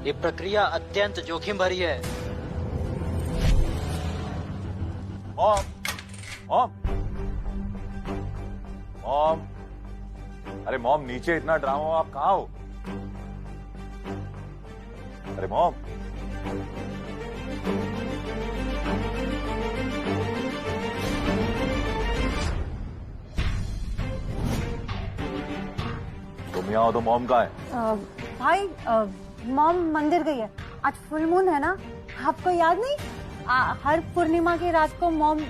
ये प्रक्रिया अत्यंत जोखिम भरी है। मॉम, मॉम, मॉम, अरे मॉम, नीचे इतना ड्रामा हो, आप कहाँ हो? अरे मॉम, तुम यहाँ हो तो मॉम कहाँ है? भाई मॉम मंदिर गई है, आज फुल मून है ना, आपको याद नहीं? हर पूर्णिमा की रात को मॉम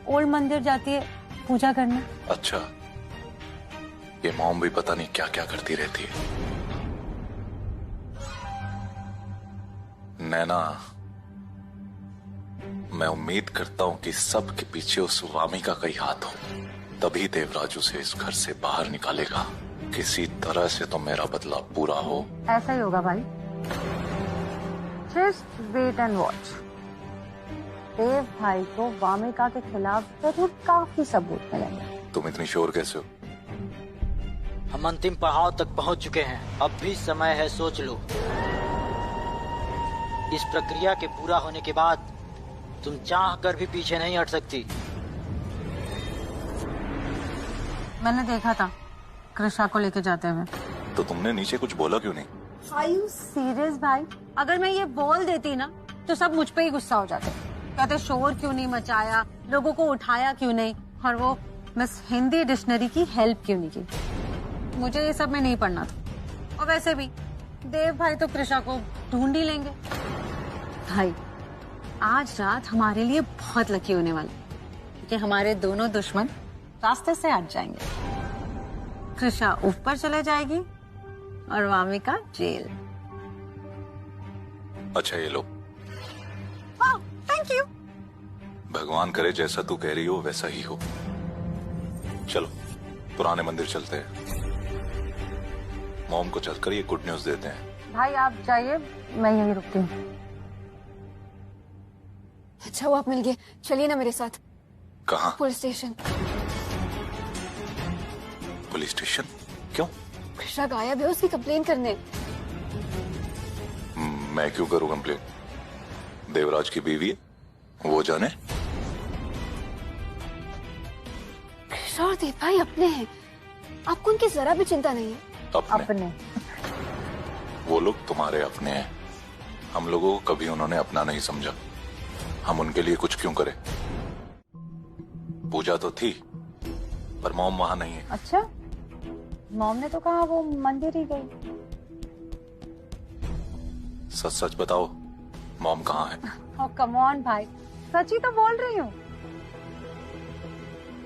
ओल्ड मंदिर जाती है पूजा करने। अच्छा, ये मॉम भी पता नहीं क्या क्या करती रहती है। नैना, मैं उम्मीद करता हूं कि सब के पीछे उस वामिका का ही हाथ हो, तभी देवराज उसे इस घर से बाहर निकालेगा। किसी तरह से तो मेरा बदला पूरा हो। ऐसा ही होगा भाई, जस्ट वेट एंड वॉच। देव भाई को वामिका के खिलाफ जरूर काफी सबूत मिलेंगे। तुम इतनी श्योर कैसे हो? हम अंतिम पड़ाव तक पहुंच चुके हैं, अब भी समय है, सोच लो। इस प्रक्रिया के पूरा होने के बाद तुम चाह कर भी पीछे नहीं हट सकती। मैंने देखा था कृषा को लेके जाते हुए। तो तुमने नीचे कुछ बोला क्यों नहीं? Are you serious भाई? अगर मैं ये बोल देती ना तो सब मुझ पे ही गुस्सा हो जाते, कहते शोर क्यों नहीं मचाया, लोगों को उठाया क्यों नहीं, और वो मिस हिंदी डिक्शनरी की हेल्प क्यों नहीं की। मुझे ये सब में नहीं पढ़ना था, और वैसे भी देव भाई तो कृषा को ढूंढ ही लेंगे। भाई आज रात हमारे लिए बहुत लकी होने वाली, क्योंकि हमारे दोनों दुश्मन रास्ते से हट जाएंगे। कृषा ऊपर चले जाएगी और वामिका जेल। अच्छा, ये लो। Thank you. भगवान करे जैसा तू कह रही हो वैसा ही हो। चलो पुराने मंदिर चलते हैं, मॉम को चलकर ये गुड न्यूज देते हैं। भाई आप जाइए, मैं यहीं रुकती हूँ। अच्छा वो आप मिल गए, चलिए ना मेरे साथ। कहाँ? Police station. Police station? क्यों? कृषा गायब है, उसकी कंप्लेन करने। मैं क्यों करूं कंप्लेन? देवराज की बीवी है, वो जाने। कृषा और देव भाई अपने हैं, आपको उनकी जरा भी चिंता नहीं है। अपने? वो लोग तुम्हारे अपने हैं, हम लोगों को कभी उन्होंने अपना नहीं समझा। हम उनके लिए कुछ क्यों करें? पूजा तो थी पर मॉम वहां नहीं है। अच्छा, मॉम ने तो कहा वो मंदिर ही गई। सच सच बताओ, मॉम कहाँ है? ओह कम ऑन भाई, सच ही तो बोल रही हूँ।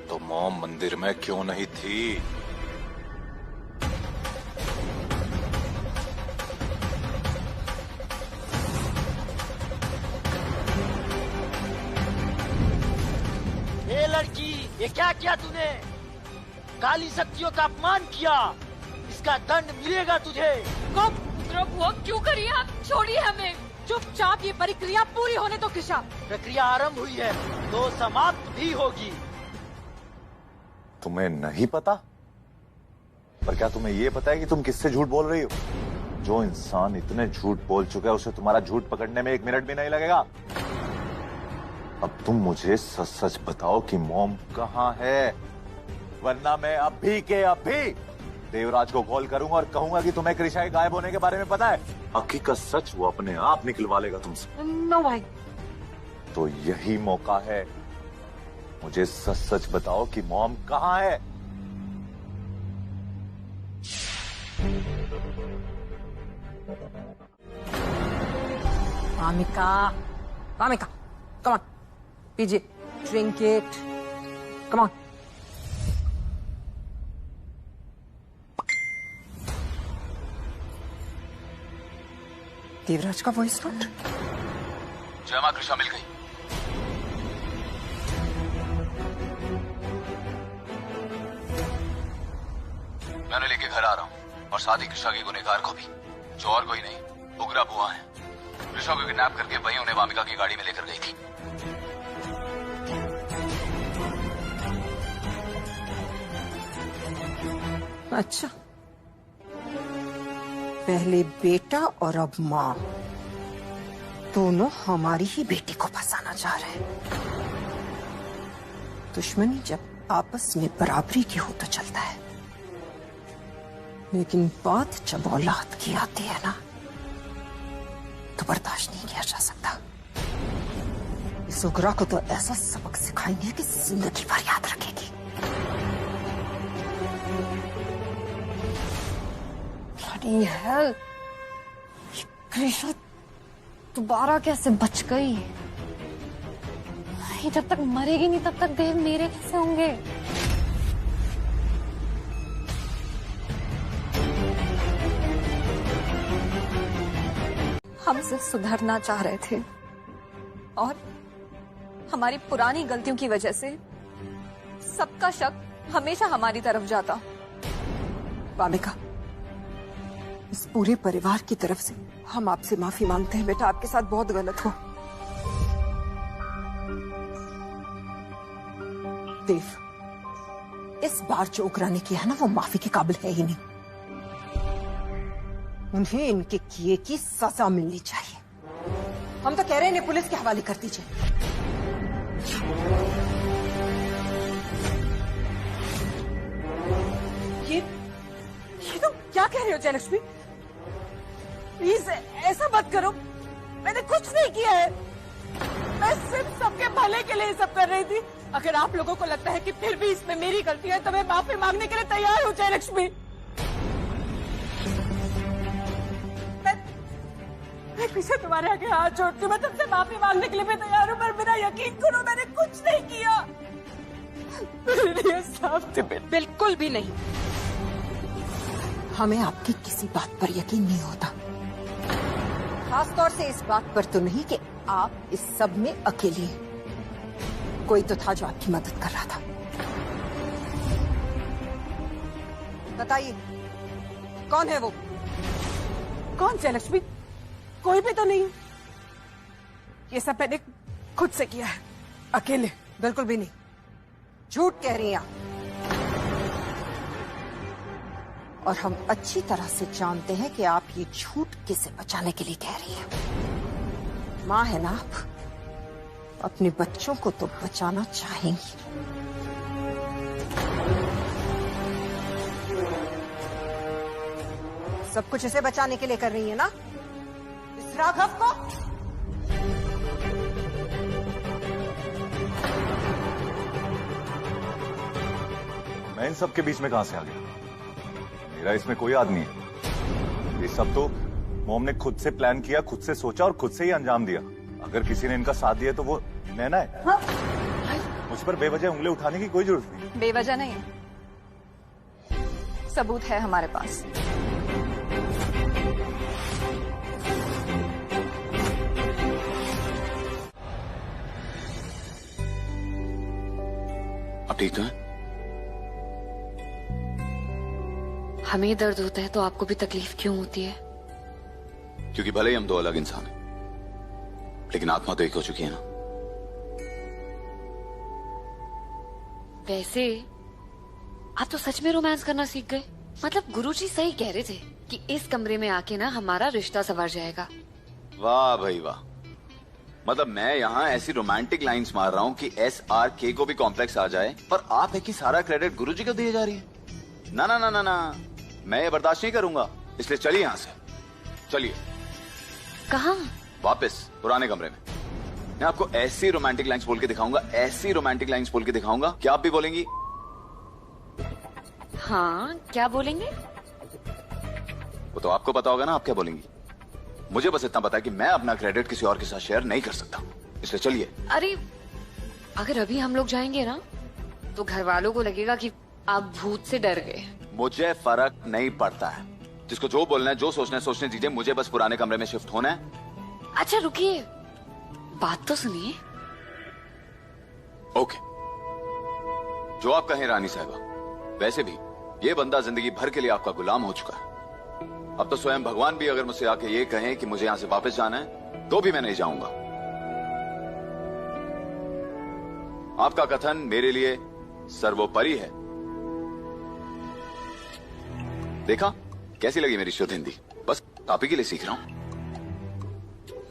तो मॉम मंदिर में क्यों नहीं थी? ये लड़की, ये क्या किया तूने? काली शक्तियों का अपमान किया, इसका दंड मिलेगा तुझे। वो क्यों करिए आप? छोड़िए हमें, चुपचाप ये प्रक्रिया पूरी होने दो। कृषा, प्रक्रिया आरंभ हुई है तो समाप्त भी होगी। तुम्हें नहीं पता? पर क्या तुम्हें ये पता है कि तुम किससे झूठ बोल रही हो? जो इंसान इतने झूठ बोल चुका है उसे तुम्हारा झूठ पकड़ने में 1 मिनट भी नहीं लगेगा। अब तुम मुझे सच सच बताओ कि मॉम कहाँ है, वरना मैं अभी के अभी देवराज को कॉल करूंगा और कहूंगा कि तुम्हें कृषा के गायब होने के बारे में पता है। हकीकत सच वो अपने आप निकलवा लेगा तुमसे। नो भाई। तो यही मौका है, मुझे सच सच बताओ कि मॉम कहाँ है। वामिका, वामिका, कम ऑन, पीजिए, drink it, come on. Devraj का वॉइस नोट। जय मां, कृषा मिल गई। मैं उन्हें लेके घर आ रहा हूँ और साथ ही कृषा की गुनहगार को भी, जो और कोई नहीं, उग्रा बुआ है। कृषा को किडनैप करके वहीं उन्हें वामिका की गाड़ी में लेकर गई थी। अच्छा, पहले बेटा और अब माँ। दोनों हमारी ही बेटी को फंसाना चाह रहे हैं। दुश्मनी जब आपस में बराबरी की हो तो चलता है, लेकिन बात जब औलाद की आती है ना, तो बर्दाश्त नहीं किया जा सकता। इस उग्रा को तो ऐसा सबक सिखाएंगे कि जिंदगी भर याद रखेगी। Bloody hell! कृष्णा दोबारा कैसे बच गई? ये जब तक मरेगी नहीं तब तक देव मेरे कैसे होंगे? हम सिर्फ सुधरना चाह रहे थे और हमारी पुरानी गलतियों की वजह से सबका शक हमेशा हमारी तरफ जाता। वामिका, इस पूरे परिवार की तरफ से हम आपसे माफी मांगते हैं बेटा, आपके साथ बहुत गलत हुआ। देव, इस बार जो उग्रा ने किया है ना, वो माफी के काबिल है ही नहीं। उन्हें इनके किए की सजा मिलनी चाहिए। हम तो कह रहे हैं इन्हें पुलिस के हवाले कर दीजिए। ये तुम क्या कह रहे हो जयलक्ष्मी? प्लीज ऐसा मत करो, मैंने कुछ नहीं किया है। मैं सिर्फ सबके भले के लिए सब कर रही थी। अगर आप लोगों को लगता है कि फिर भी इसमें मेरी गलती है तो मैं माफी मांगने के लिए तैयार हूँ जयलक्ष्मी। मैं पीछे तुम्हारे आगे हाथ जोड़ती हूँ, मैं तुमसे माफी मांगने के लिए भी तैयार हूँ, पर मेरा यकीन करो मैंने कुछ नहीं किया। मेरे लिए साफ थे। बिल्कुल भी नहीं। हमें आपकी किसी बात पर यकीन नहीं होता, खास तौर से इस बात पर तो नहीं कि आप इस सब में अकेली हैं। कोई तो था जो आपकी मदद कर रहा था। बताइए कौन है वो? कौन जयलक्ष्मी? कोई भी तो नहीं। ये सब मैंने खुद से किया है, अकेले। बिल्कुल भी नहीं, झूठ कह रही हैं आप। और हम अच्छी तरह से जानते हैं कि आप ये झूठ किसे बचाने के लिए कह रही हैं। माँ है ना आप, अपने बच्चों को तो बचाना चाहेंगी। सब कुछ इसे बचाने के लिए कर रही है ना, इस राघव को। मैं इन सब के बीच में कहां से आ गया? मेरा इसमें कोई हाथ नहीं है। ये सब तो मोम ने खुद से प्लान किया, खुद से सोचा और खुद से ही अंजाम दिया। अगर किसी ने इनका साथ दिया तो वो नैना है। हाँ? मुझ पर बेवजह उंगली उठाने की कोई जरूरत नहीं। बेवजह नहीं, सबूत है हमारे पास। आप ठीक है? हमें दर्द होता है तो आपको भी तकलीफ क्यों होती है? क्योंकि भले ही हम दो अलग इंसान हैं, लेकिन आत्मा तो एक हो चुकी है ना। वैसे आप तो सच में रोमांस करना सीख गए। मतलब गुरुजी सही कह रहे थे कि इस कमरे में आके ना हमारा रिश्ता संवर जाएगा। वाह भाई वाह। मतलब मैं यहाँ ऐसी रोमांटिक लाइंस मार रहा हूँ कि SRK को भी कॉम्प्लेक्स आ जाए, पर आप है कि सारा क्रेडिट गुरुजी को दिए जा रही है। ना ना ना ना ना, मैं ये बर्दाश्त नहीं करूंगा। इसलिए चलिए यहाँ से, चलिए। कहाँ? वापस पुराने कमरे में। मैं आपको ऐसी रोमांटिक लाइंस बोल के दिखाऊंगा, ऐसी रोमांटिक लाइंस बोल के दिखाऊंगा कि आप भी बोलेंगी। हाँ, क्या बोलेंगे? वो तो आपको पता होगा ना, आप क्या बोलेंगी। मुझे बस इतना पता है कि मैं अपना क्रेडिट किसी और के साथ शेयर नहीं कर सकता। इसलिए चलिए। अरे अगर अभी हम लोग जाएंगे ना तो घर वालों को लगेगा कि आप भूत से डर गए। मुझे फर्क नहीं पड़ता है, जिसको जो बोलना है, जो सोचना है सोचने दीजिए। मुझे बस पुराने कमरे में शिफ्ट होना है। अच्छा रुकिए, बात तो सुनिए। ओके, जो आप कहें रानी साहिबा। वैसे भी ये बंदा जिंदगी भर के लिए आपका गुलाम हो चुका है। अब तो स्वयं भगवान भी अगर मुझसे आके ये कहें कि मुझे यहां से वापस जाना है तो भी मैं नहीं जाऊंगा। आपका कथन मेरे लिए सर्वोपरि है। देखा कैसी लगी मेरी शुद्ध हिंदी? बस आप ही के लिए सीख रहा हूं।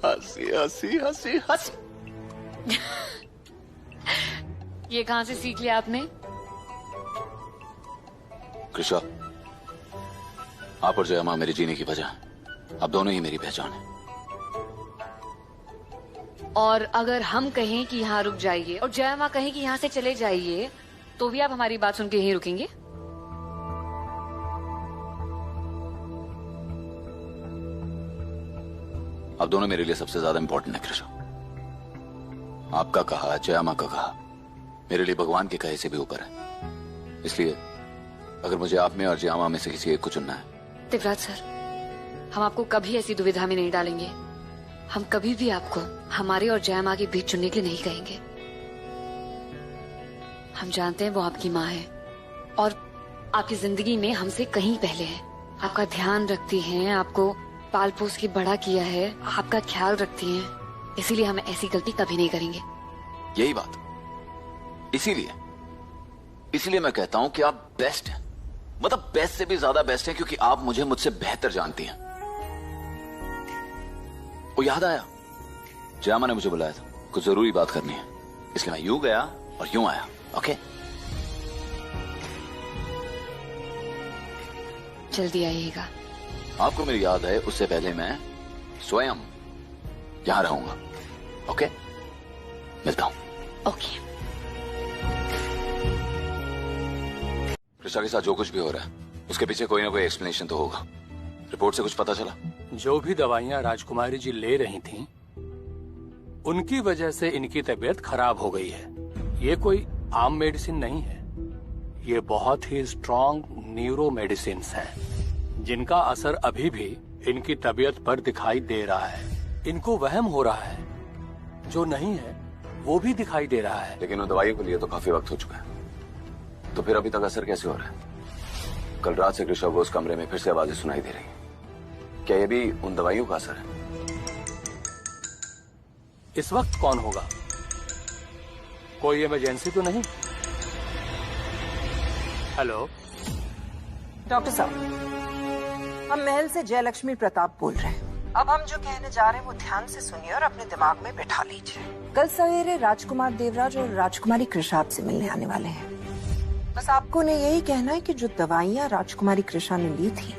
हंसी हंसी हंसी हंसी। ये कहाँ से सीख लिया आपने? कृषा, आप और जया माँ मेरे जीने की वजह, आप दोनों ही मेरी पहचान है। और अगर हम कहें कि यहाँ रुक जाइए और जया माँ कहें कि यहाँ से चले जाइए, तो भी आप हमारी बात सुन के यहीं रुकेंगे? आप दोनों मेरे लिए सबसे ज्यादा इंपॉर्टेंट है कृषा। आपका कहा, जया माँ का कहा, मेरे लिए भगवान के कहे से भी ऊपर है। इसलिए अगर मुझे आप में और जया माँ में से किसी एक को चुनना है। देवराज सर, हम आपको कभी ऐसी दुविधा में नहीं डालेंगे। हम कभी भी आपको हमारे और जया माँ के बीच चुनने के लिए नहीं कहेंगे। हम जानते हैं वो आपकी माँ है और आपकी जिंदगी में हमसे कहीं पहले है। आपका ध्यान रखती हैं, आपको पाल पोस के बड़ा किया है, आपका ख्याल रखती हैं। इसीलिए हम ऐसी गलती कभी नहीं करेंगे। यही बात, इसीलिए मैं कहता हूं कि आप बेस्ट हैं। मतलब बेस्ट से भी ज्यादा बेस्ट हैं, क्योंकि आप मुझसे बेहतर जानती हैं। वो याद आया, जयामा ने मुझे बुलाया था, कुछ जरूरी बात करनी है, इसलिए मैं यूं गया और यूं आया। ओके, जल्दी आइएगा। आपको मेरी याद है, उससे पहले मैं स्वयं यहां रहूंगा। ओके, मिलता हूं। ओके। कृषा के साथ जो कुछ भी हो रहा है, उसके पीछे कोई ना कोई एक्सप्लेनेशन तो होगा। रिपोर्ट से कुछ पता चला? जो भी दवाइयां राजकुमारी जी ले रही थीं, उनकी वजह से इनकी तबीयत खराब हो गई है। ये कोई आम मेडिसिन नहीं है, ये बहुत ही स्ट्रॉन्ग न्यूरो मेडिसिन हैं, जिनका असर अभी भी इनकी तबीयत पर दिखाई दे रहा है। इनको वहम हो रहा है, जो नहीं है वो भी दिखाई दे रहा है। लेकिन उन दवाइयों के लिए तो काफी वक्त हो चुका है, तो फिर अभी तक असर कैसे हो रहा है? कल रात से कृषा को उस कमरे में फिर से आवाजें सुनाई दे रही हैं। क्या ये भी उन दवाइयों का असर है? इस वक्त कौन होगा? कोई इमरजेंसी तो नहीं? हेलो डॉक्टर साहब, हम महल से जयलक्ष्मी प्रताप बोल रहे हैं। अब हम जो कहने जा रहे हैं वो ध्यान से सुनिए और अपने दिमाग में बैठा लीजिए। कल सवेरे राजकुमार देवराज और राजकुमारी कृषा आपसे मिलने आने वाले हैं। बस आपको ने यही कहना है कि जो दवाइयाँ राजकुमारी कृषा ने ली थी,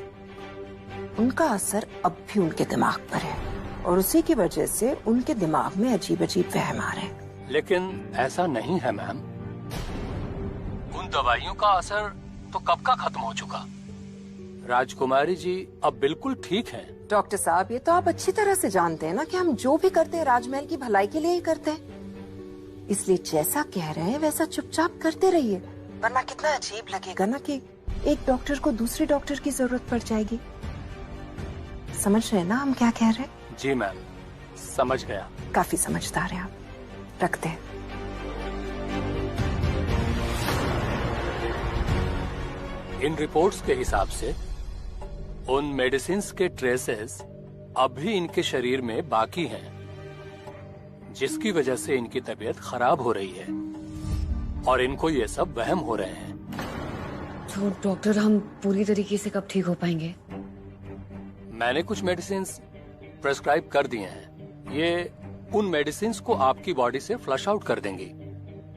उनका असर अब भी उनके दिमाग पर है और उसी की वजह से उनके दिमाग में अजीब अजीब वहम आ रहे हैं। लेकिन ऐसा नहीं है मैम, उन दवाइयों का असर तो कब का खत्म हो चुका। राजकुमारी जी अब बिल्कुल ठीक हैं। डॉक्टर साहब, ये तो आप अच्छी तरह से जानते हैं ना कि हम जो भी करते हैं राजमहल की भलाई के लिए ही करते हैं। इसलिए जैसा कह रहे हैं वैसा चुपचाप करते रहिए, वरना कितना अजीब लगेगा ना कि एक डॉक्टर को दूसरे डॉक्टर की जरूरत पड़ जाएगी। समझ रहे हैं ना हम क्या कह रहे हैं? जी मैम, समझ गया। काफी समझदार हैं आप। रखते हैं। इन रिपोर्ट्स के हिसाब से उन मेडिसिन्स के ट्रेसेस अब भी इनके शरीर में बाकी हैं, जिसकी वजह से इनकी तबीयत खराब हो रही है और इनको ये सब वहम हो रहे हैं। तो डॉक्टर, हम पूरी तरीके से कब ठीक हो पाएंगे? मैंने कुछ मेडिसिन्स प्रेस्क्राइब कर दिए हैं। ये उन मेडिसिन्स को आपकी बॉडी से फ्लश आउट कर देंगी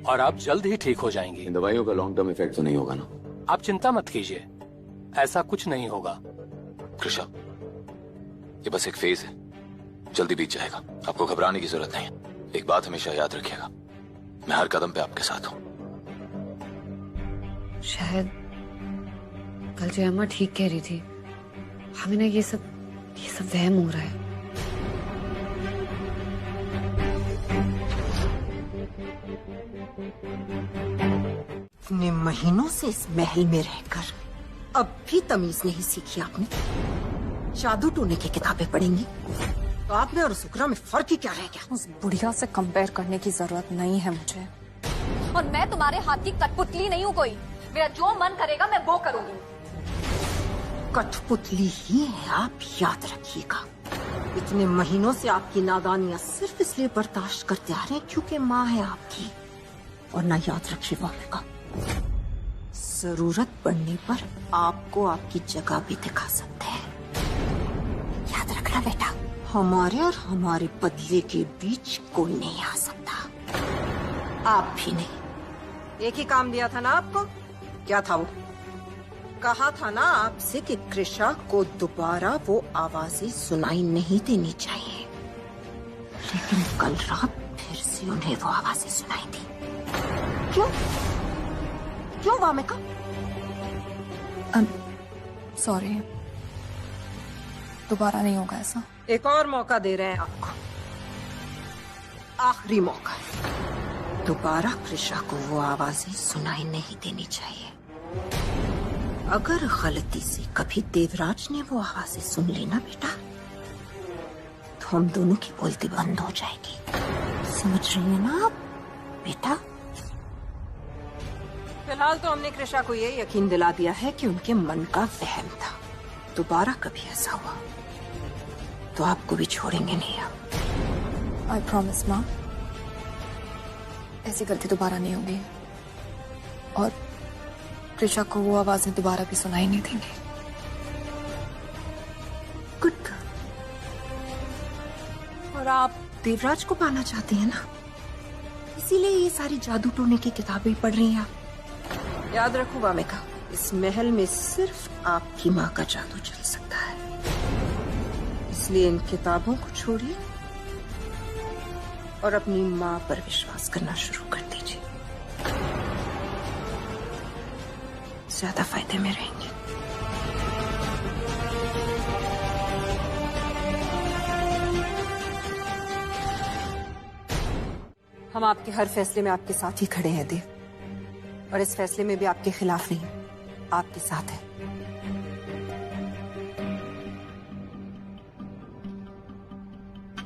और आप जल्द ही ठीक हो जाएंगी। इन दवाइयों का लॉन्ग टर्म इफेक्ट तो नहीं होगा ना? आप चिंता मत कीजिए, ऐसा कुछ नहीं होगा। कृषा, ये बस एक फेज है, जल्दी बीत जाएगा। आपको घबराने की जरूरत नहीं है। एक बात हमेशा याद रखिएगा, मैं हर कदम पे आपके साथ हूँ। शायद कल जो अम्मा ठीक कह रही थी, हमें ना ये सब वहम हो रहा है। इतने महीनों से इस महल में रहकर अब भी तमीज नहीं सीखी आपने। जादू टूने की किताबें पढ़ेंगी तो आप में और सुकरा में फर्क ही क्या रह गया? उस बुढ़िया से कंपेयर करने की जरूरत नहीं है मुझे। और मैं तुम्हारे हाथ की कठपुतली नहीं हूँ कोई। मेरा जो मन करेगा मैं वो करूंगी। कठपुतली ही है आप, याद रखिएगा। इतने महीनों से आपकी नादानियां सिर्फ इसलिए बर्दाश्त करते आ रहे हैं क्योंकि माँ है आपकी। और ना, याद रखिए वामिका, जरूरत पड़ने पर आपको आपकी जगह भी दिखा सकते हैं। याद रखना बेटा। हमारे और हमारे बदले के बीच कोई नहीं आ सकता, आप भी नहीं। एक ही काम दिया था ना आपको, क्या था वो? कहा था ना आपसे कि कृषा को दोबारा वो आवाजें सुनाई नहीं देनी चाहिए, लेकिन कल रात फिर से उन्हें वो आवाजें सुनाई दी। क्यों? क्यों वामिका? सॉरी, दोबारा नहीं होगा ऐसा। एक और मौका दे रहे हैं आपको, आखिरी मौका। दोबारा कृषा को वो आवाजें सुनाई नहीं देनी चाहिए। अगर गलती से कभी देवराज ने वो आवाजें सुन ली ना बेटा, तो हम दोनों की बोलती बंद हो जाएगी। समझ रही है ना आप बेटा? फिलहाल तो हमने कृषा को ये यकीन दिला दिया है कि उनके मन का वहम था। दोबारा कभी ऐसा हुआ तो आपको भी छोड़ेंगे नहीं आप। आई प्रॉमिस माँ, ऐसी गलती दोबारा नहीं होगी और कृषा को वो आवाजें दोबारा भी सुनाई नहीं देंगी। गुड। और आप देवराज को पाना चाहते हैं ना, इसीलिए ये सारी जादू टोने की किताबें पढ़ रही हैं आप। याद रखो वामिका, इस महल में सिर्फ आपकी माँ का जादू चल सकता है, इसलिए इन किताबों को छोड़िए और अपनी माँ पर विश्वास करना शुरू कर दीजिए। ज्यादा फायदे में रहेंगे। हम आपके हर फैसले में आपके साथ ही खड़े हैं देव, और इस फैसले में भी आपके खिलाफ नहीं, आपके साथ है।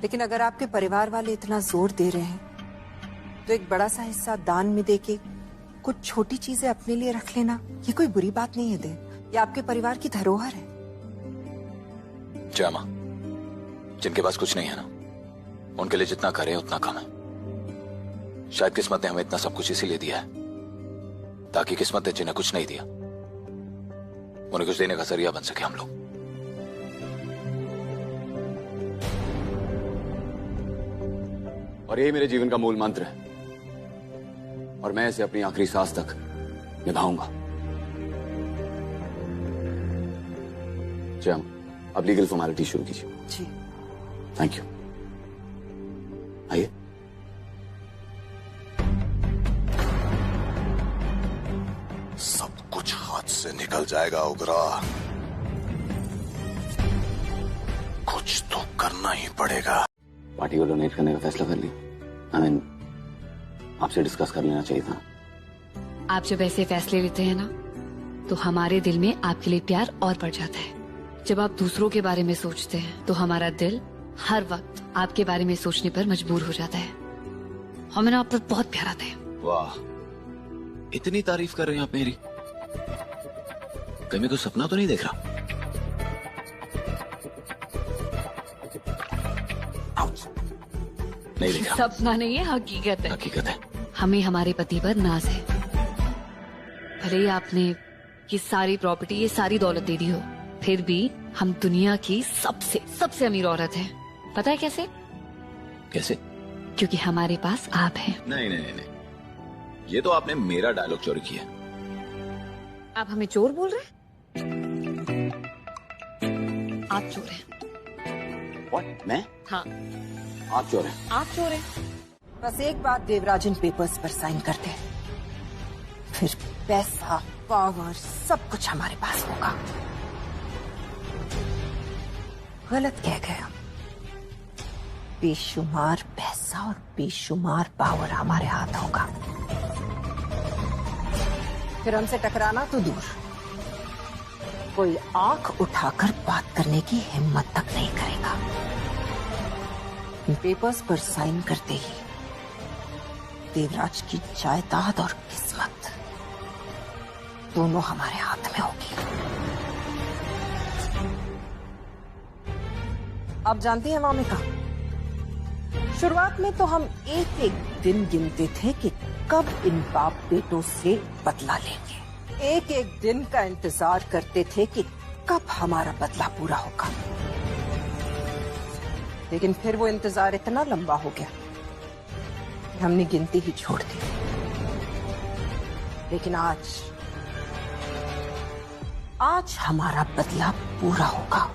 लेकिन अगर आपके परिवार वाले इतना जोर दे रहे हैं तो एक बड़ा सा हिस्सा दान में देके कुछ छोटी चीजें अपने लिए रख लेना, ये कोई बुरी बात नहीं है देव। ये आपके परिवार की धरोहर है। जय मां, जिनके पास कुछ नहीं है ना, उनके लिए जितना करें उतना कम है। शायद किस्मत ने हमें इतना सब कुछ इसीलिए दिया है ताकि किस्मत ने जिन्हें कुछ नहीं दिया उन्हें कुछ देने का जरिया बन सके हम लोग। और यही मेरे जीवन का मूल मंत्र है और मैं इसे अपनी आखिरी सांस तक निभाऊंगा। जय, अब लीगल फॉर्मेलिटी शुरू कीजिए। जी थैंक यू। आइए। सब कुछ हाथ से निकल जाएगा उगरा, कुछ तो करना ही पड़ेगा। पार्टी को डोनेट करने का फैसला कर लिया। आपसे डिस्कस कर लेना चाहिए था। आप जब ऐसे फैसले लेते हैं ना तो हमारे दिल में आपके लिए प्यार और बढ़ जाता है। जब आप दूसरों के बारे में सोचते हैं तो हमारा दिल हर वक्त आपके बारे में सोचने पर मजबूर हो जाता है। हमें ना आप पर बहुत प्यार आता है। वाह, इतनी तारीफ कर रहे हैं आप मेरी। कहीं मैं कोई सपना तो नहीं देख रहा? नहीं देख रहा। सपना नहीं है, हकीकत है। हकीकत है। हमें हमारे पति पर नाज है। भले ही आपने ये सारी प्रॉपर्टी, ये सारी दौलत दे दी हो, फिर भी हम दुनिया की सबसे अमीर औरत है। पता है कैसे? कैसे? क्योंकि हमारे पास आप हैं। नहीं नहीं नहीं, ये तो आपने मेरा डायलॉग चोरी किया। आप हमें चोर बोल रहे हैं? आप चोर हैं। What? मैं? हाँ, आप चोर हैं। आप चोर हैं। बस एक बात देवराजन पेपर्स पर साइन करते हैं, फिर पैसा, पावर, सब कुछ हमारे पास होगा। गलत कह गए हम। बेशुमार पैसा और बेशुमार पावर हमारे हाथ होगा। फिर हमसे टकराना तो दूर, कोई आंख उठाकर बात करने की हिम्मत तक नहीं करेगा। पेपर्स पर साइन करते ही देवराज की जायदाद और किस्मत दोनों हमारे हाथ में होगी। आप जानते हैं वामिका, शुरुआत में तो हम एक एक दिन गिनते थे कि कब इन बाप बेटों से बदला लेंगे। एक एक दिन का इंतजार करते थे कि कब हमारा बदला पूरा होगा। लेकिन फिर वो इंतजार इतना लंबा हो गया कि हमने गिनती ही छोड़ दी। लेकिन आज हमारा बदला पूरा होगा।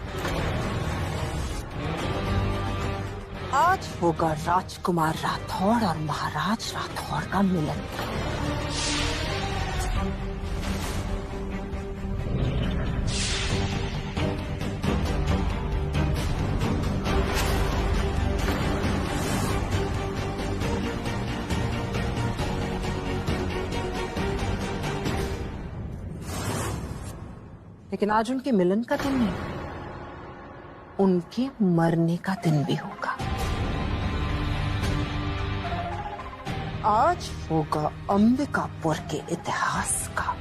आज होगा राजकुमार राठौड़ और महाराज राठौड़ का मिलन। लेकिन आज उनके मिलन का दिन नहीं, उनके मरने का दिन भी होगा। आज होगा अंबिकापुर के इतिहास का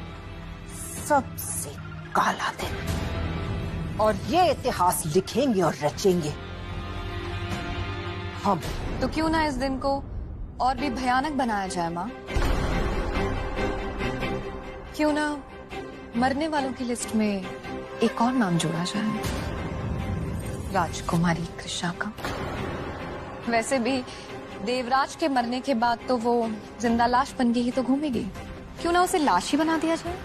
सबसे काला दिन, और ये इतिहास लिखेंगे और रचेंगे हम। तो क्यों ना इस दिन को और भी भयानक बनाया जाए माँ? क्यों ना मरने वालों की लिस्ट में एक और नाम जोड़ा जाए, राजकुमारी कृषा का। वैसे भी देवराज के मरने के बाद तो वो जिंदा लाश बन के ही तो घूमेगी, क्यों ना उसे लाश ही बना दिया जाए।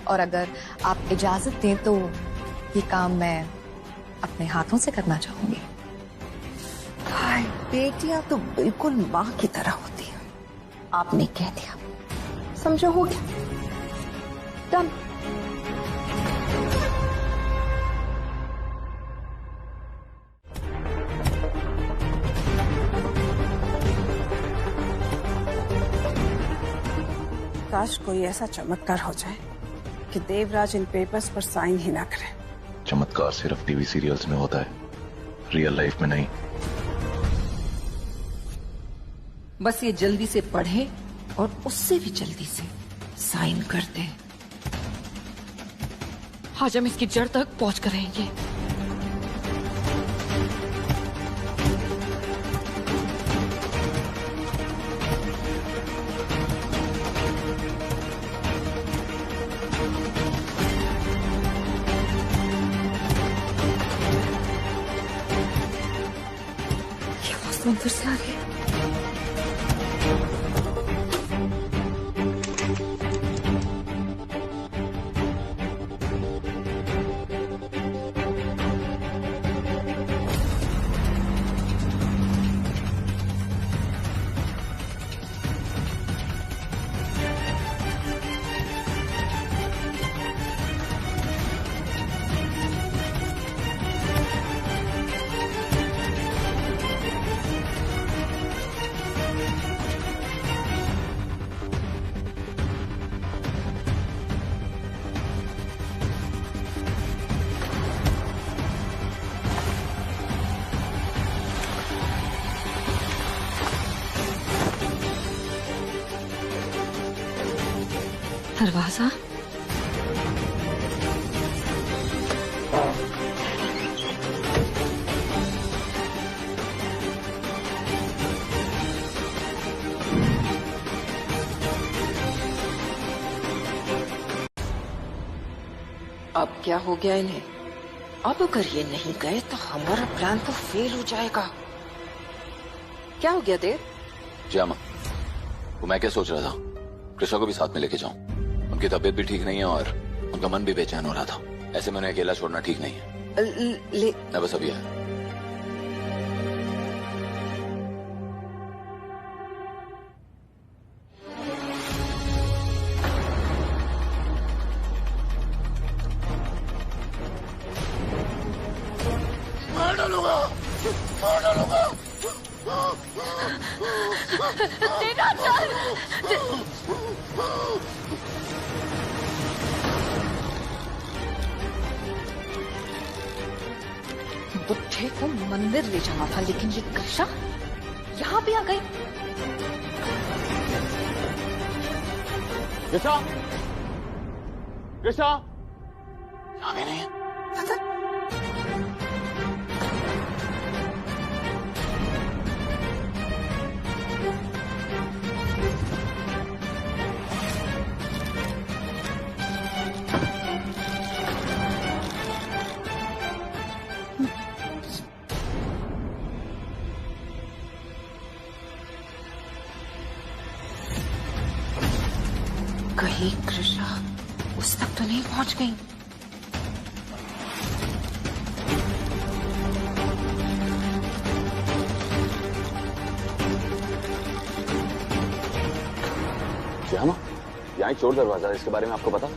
और अगर आप इजाजत दें तो ये काम मैं अपने हाथों से करना चाहूंगी। हाय, बेटियां तो बिल्कुल माँ की तरह होती हैं। आपने कह दिया, समझो, हो गया, डन। काश कोई ऐसा चमत्कार हो जाए कि देवराज इन पेपर्स पर साइन ही ना करे। चमत्कार सिर्फ टीवी सीरियल्स में होता है, रियल लाइफ में नहीं। बस ये जल्दी से पढ़े और उससे भी जल्दी से साइन कर दे। आज हम इसकी जड़ तक पहुंच कर रहेंगे। अंदर से आ गए। दरवाजा अब क्या हो गया इन्हें? अब अगर ये नहीं गए तो हमारा प्लान तो फेल हो जाएगा। क्या हो गया देव? जामा, वो मैं क्या सोच रहा था, कृष्णा को भी साथ में लेके जाऊं। उनकी तबीयत भी ठीक नहीं है और उनका मन भी बेचैन हो रहा था। ऐसे में उन्हें अकेला छोड़ना ठीक नहीं है। मैं बस अभी आया। मार डालूंगा, मार डालूंगा। तेरा चल। बुढ़े को मंदिर ले जाना था, लेकिन ये कृषा यहाँ भी आ गई। कृषा, कृषा यहाँ भी नहीं है। कहीं कृषा उस तक तो नहीं पहुंच गई? श्यामा, यहाँ चोर दरवाजा है, इसके बारे में आपको पता?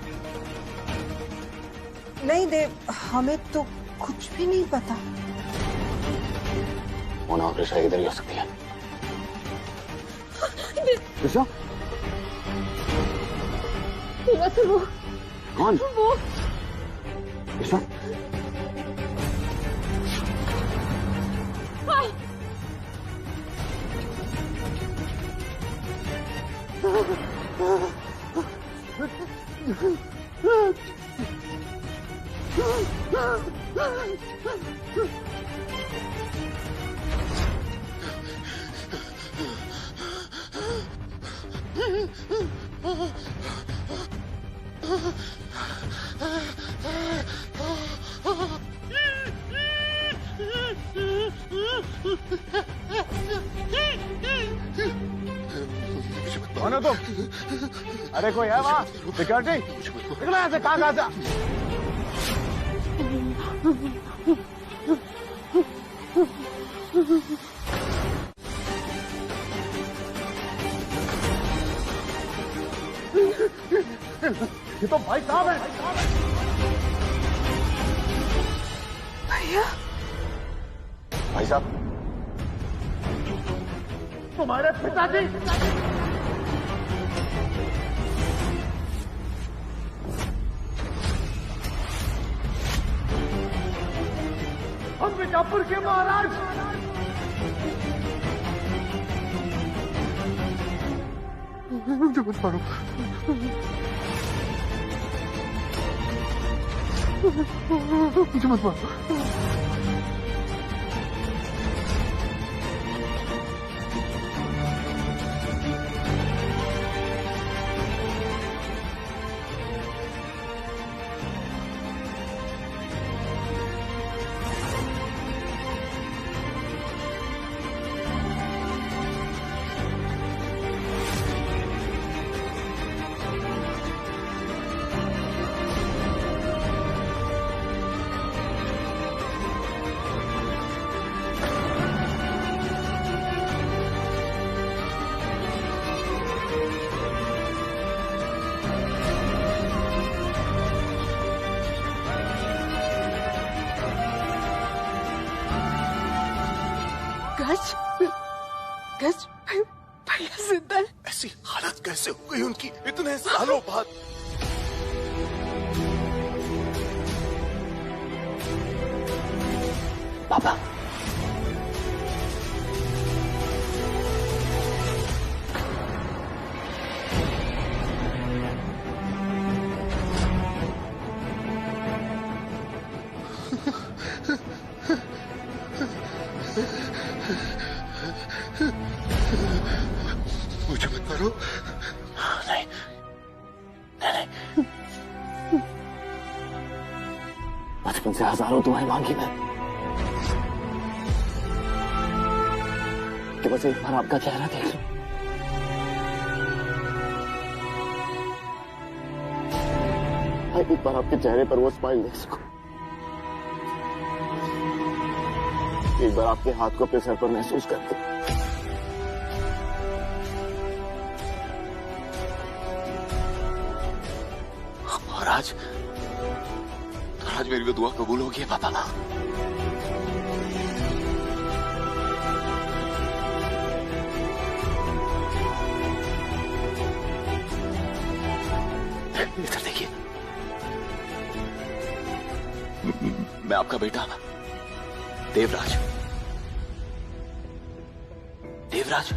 नहीं देव, हमें तो कुछ भी नहीं पता। मोना और कृषा इधर ही हो सकती है। कृषा? वो कौन? वो कृषा? कौन हो तुम? अरे कोई है वहाँ? सिक्योरिटी निकलो यहाँ से। कहाँ से? ये तो भाई साहब है। भैया, भाई साहब, तुम्हारे पिताजी। हम बीजापुर के महाराज। मुझे मत मारो। मुझे मत मारो। गज भैया जिंदा है। ऐसी हालत कैसे हो गई उनकी इतने सालों बाद? पापा, मुझे मत मारो। नहीं, नहीं, बचपन से हजारों दुआएं मांगी मैं कि बस एक बार आपका चेहरा देख लूं। एक बार आपके चेहरे पर वो स्माइल देख सकूं। एक बार आपके हाथ को अपने सर पर महसूस करके। और आज मेरी वो दुआ कबूल होगी पापा। इधर देखिए, मैं आपका बेटा देवराज। देवराज,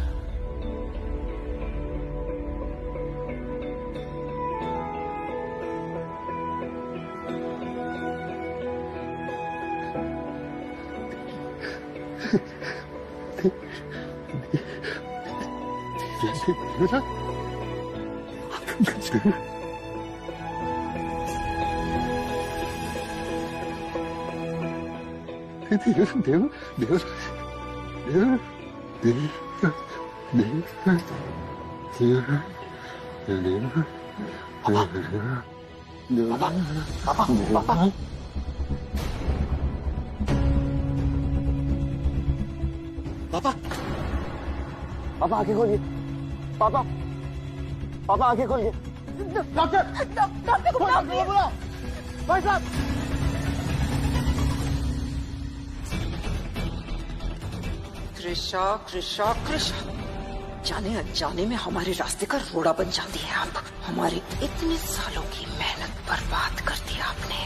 पापा आंखें खोलिए। पापा पापा आंखें खोलिए। डॉक्टर डॉक्टर को बुलाओ। भाई साहब कृषा कृषा कृषा, जाने अनजाने में हमारे रास्ते का रोड़ा बन जाती है आप। हमारे इतने सालों की मेहनत बर्बाद कर दी आपने।